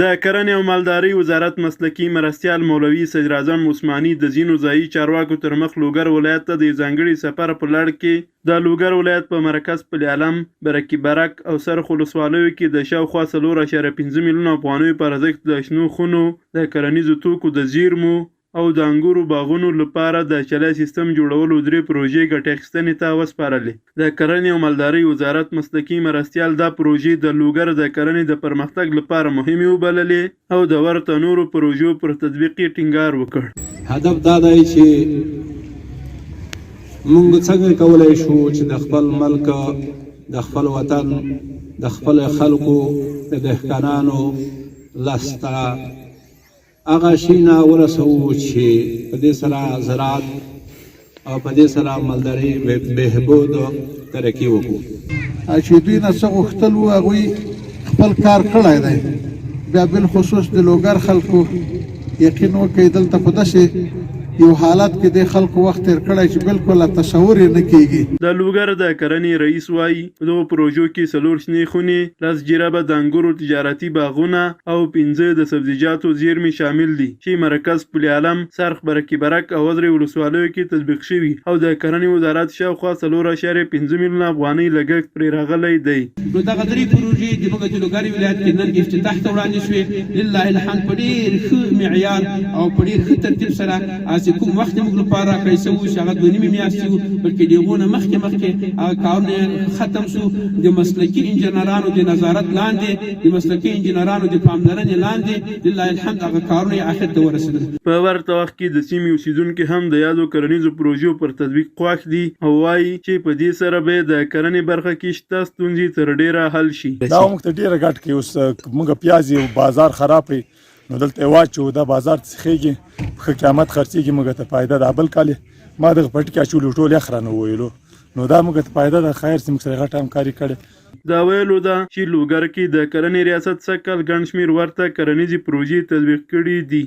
د کرنې او مالدارۍ وزارت مسلکي مرستیال مولوي صدر اعظم عثماني د ځینو ځایي چارواکو تر مخ لوګر ولایت ته د یو ځانګړي سفر په لړ کې د لوګر ولایت په مرکز پل علم، برکي برک او سرخ ولسوالیو کې د شاوخوا 4.5 میلیونه افغانیو په ارزښت د شنو خونو، د کرنیزو توکو د زیرمو او د انګورو باغونو لپاره د چلای سیستم جوړولو 3 پروژې ګټې اخیستنې ته وسپارلې. د کرنې او مالدارۍ وزارت مسلکي مرستیال دا پروژې د لوګر د کرنې د پرمختګ لپاره مهمې وبللې او د ورته نورو پروژو پر تطبیق یې ټینګار وکړ. هدف دا دی چې موږ څنګه کولی شو چې د خپل ملک، د خپل وطن، د خپل خلکو، د دهقانانو لاسته هغه شي نه ورسوو چې په دې سره زراعت او په دې سره مالدارۍ بهبود ترقي وکړو. چې دوی نه څه غوښتل وو هغوی خپل کار کړی دی. بیا بالخصوص د لوګر خلکو یقین وکړئ دلته په داسې یو حالت کې د خلکو وخت تېر کړی چې بالکل تصور یې نه کېږي. د لوګر د کرنې رئیس وایي په دغو پروژو کې 4 شنې خونې، 10 جرابه د انګورو تجارتي باغونه او 15 د سبزیجاتو زیرمې شامل دي چې مرکز پل علم، سرخ، برکي برک او وزرې ولسوالیو کې تطبیق شوي او د کرنې وزارت شاوخوا 4.5 میلیونه افغانۍ لګښت پرې راغلی دی. نو دغه 3 پروژې د موږ د لوګر ولایت کې نن افتتاح ته وړاندې شوې. لله الحمد په ډېر ښه معیار او په ډېر ښه ترتیب سره چې کوم وخت موږ لپاره کیسه وو چې هغه 2 میاشتې وو، بلکې د هغو نه مخکې هغه کارونه ختم شو. د مسلکي انجینرانو د نظارت لاندې، د مسلکي انجینرانو د پاملرنې لاندې لله الحمد هغه کارونه یې اخر ته ورسېدل. په ورته وخت کې د سیمې اوسیدونکي هم د یادو کرنیزو پروژو پر تطبیق خوښ دي او وایي چې په دې سره به د کرنې برخه کې شته ستونزې تر ډېره حل شي. دا موږ ته ډېره ګټه کوي. اوس موږ پیاز یو بازار خراب وي نو دلته واچو، دا بازار څخېږي، ښه قیمت خرڅېږي، موږ ته فایده ده. بل کال ما دغه پټ کې اچولو ټول یخ رانه وویلو، نو دا موږ ته فایده ده. خیر چې موږ سره غټه همکاري کړې. دا ویلو ده چې لوګر کې د کرنې ریاست سږ کال ګڼ شمېر ورته کرنیزې پروژې تطبیق کړي دي.